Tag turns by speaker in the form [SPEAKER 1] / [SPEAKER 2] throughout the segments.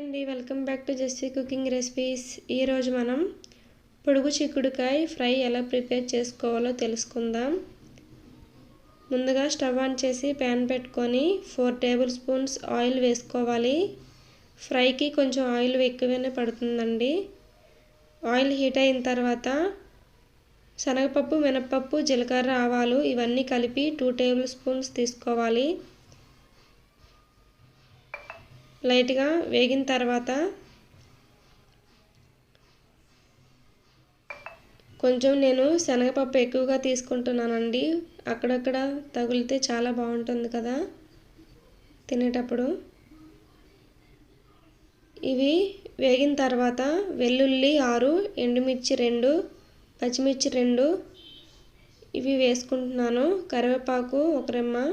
[SPEAKER 1] అండి, welcome back to Jessie cooking recipes. ఈరోజు మనం పొడుగు చిక్కుడుకాయ ఫ్రై ఎలా ప్రిపేర్ చేసుకోవాలో తెలుసుకుందాం. ముందుగా స్టవ్ ఆన్ చేసి ప్యాన్ పెట్టుకొని 4 టేబుల్ స్పూన్స్ ఆయిల్ వేసుకోవాలి. ఫ్రైకి కొంచెం ఆయిల్ ఎక్కువనే పడుతుందండి. ఆయిల్ హీట్ అయిన తర్వాత శనగపప్పు, మినపప్పు, జీలకర్ర, ఆవాలు ఇవన్నీ కలిపి 2 టేబుల్ స్పూన్స్ తీసుకోవాలి. లైట్గా వేగిన తర్వాత కొంచెం నేను శనగపప్పు ఎక్కువగా తీసుకుంటున్నానండి. అక్కడక్కడ తగిలితే చాలా బాగుంటుంది కదా తినేటప్పుడు. ఇవి వేగిన తర్వాత వెల్లుల్లి 6, ఎండుమిర్చి 2, పచ్చిమిర్చి 2 ఇవి వేసుకుంటున్నాను. కరివేపాకు 1 రెమ్మ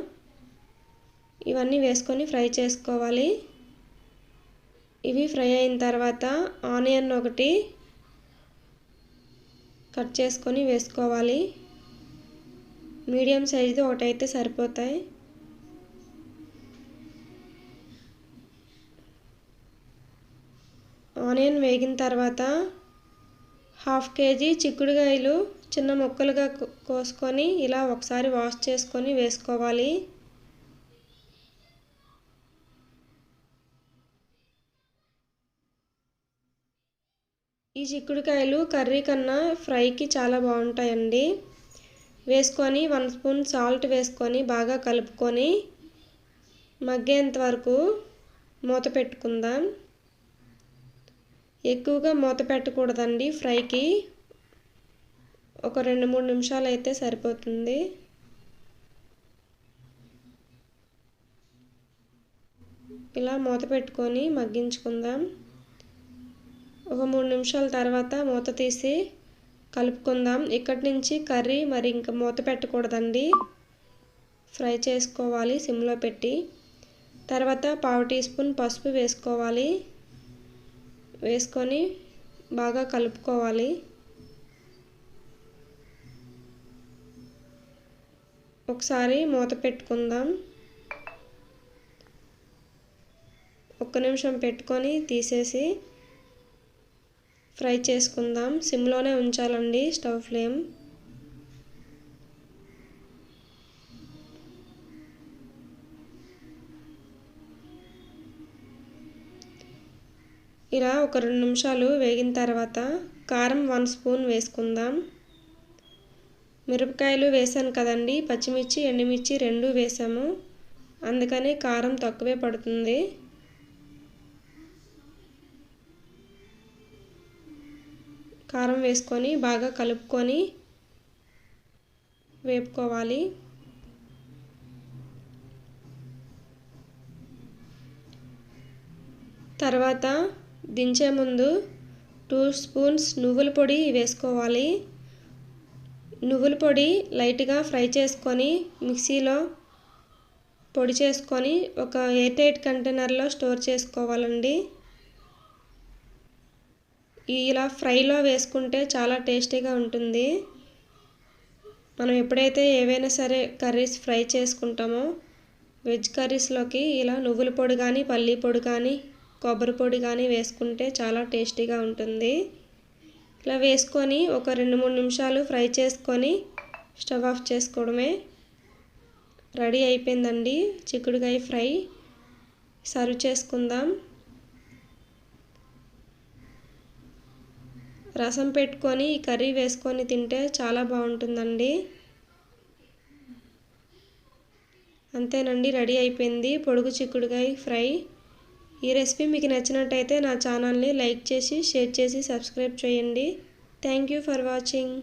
[SPEAKER 1] ఇవన్నీ వేసుకొని ఫ్రై చేసుకోవాలి. ఇవి ఫ్రై అయిన తర్వాత ఆనియన్ 1 కట్ చేసుకొని వేసుకోవాలి. మీడియం సైజుది ఒకటి అయితే సరిపోతాయి. ఆనియన్ వేగిన తర్వాత 1/2 కేజీ చిక్కుడుకాయలు చిన్న ముక్కలుగా కోసుకొని ఇలా ఒకసారి వాష్ చేసుకొని వేసుకోవాలి. ఈ చిక్కుడుకాయలు కర్రీ కన్నా ఫ్రైకి చాలా బాగుంటాయండి. వేసుకొని 1 స్పూన్ సాల్ట్ వేసుకొని బాగా కలుపుకొని మగ్గేంత వరకు మూత పెట్టుకుందాం. ఎక్కువగా మూత పెట్టకూడదండి. ఫ్రైకి ఒక 2-3 నిమిషాలు అయితే సరిపోతుంది. ఇలా మూత పెట్టుకొని మగ్గించుకుందాం. ఒక 3 నిమిషాల తర్వాత మూత తీసి కలుపుకుందాం. ఇక్కడి నుంచి కర్రీ మరి ఇంకా మూత పెట్టకూడదండి. ఫ్రై చేసుకోవాలి సిమ్లో పెట్టి. తర్వాత 1/2 టీ స్పూన్ పసుపు వేసుకోవాలి. వేసుకొని బాగా కలుపుకోవాలి. ఒకసారి మూత పెట్టుకుందాం. 1 నిమిషం పెట్టుకొని తీసేసి ఫ్రై చేసుకుందాం. సిమ్లోనే ఉంచాలండి స్టవ్ ఫ్లేమ్. ఇలా ఒక 2 నిమిషాలు వేగిన తర్వాత కారం 1 స్పూన్ వేసుకుందాం. మిరపకాయలు వేసాను కదండి, పచ్చిమిర్చి, ఎండుమిర్చి 2 వేసాము, అందుకని కారం తక్కువే పడుతుంది. కారం వేసుకొని బాగా కలుపుకొని వేపుకోవాలి. తర్వాత దించే ముందు 2 స్పూన్స్ నువ్వుల పొడి వేసుకోవాలి. నువ్వుల పొడి లైట్గా ఫ్రై చేసుకొని మిక్సీలో పొడి చేసుకొని ఒక ఎయిర్ టైట్ కంటైనర్లో స్టోర్ చేసుకోవాలండి. ఇలా ఫ్రైలో వేసుకుంటే చాలా టేస్టీగా ఉంటుంది. మనం ఎప్పుడైతే ఏవైనా సరే కర్రీస్ ఫ్రై చేసుకుంటామో వెజ్ కర్రీస్లోకి ఇలా నువ్వుల పొడి కానీ, పల్లీ పొడి కానీ, కొబ్బరి పొడి కానీ వేసుకుంటే చాలా టేస్టీగా ఉంటుంది. ఇలా వేసుకొని ఒక 2-3 నిమిషాలు ఫ్రై చేసుకొని స్టవ్ ఆఫ్ చేసుకోవడమే. రెడీ అయిపోయిందండి చిక్కుడుకాయ ఫ్రై. సర్వ్ చేసుకుందాం. రసం పెట్టుకొని ఈ కర్రీ వేసుకొని తింటే చాలా బాగుంటుందండి. అంతేనండి, రెడీ అయిపోయింది పొడుగు చిక్కుడుకాయ ఫ్రై. ఈ రెసిపీ మీకు నచ్చినట్టయితే నా ఛానల్ని లైక్ చేసి, షేర్ చేసి, సబ్స్క్రైబ్ చేయండి. Thank you for watching.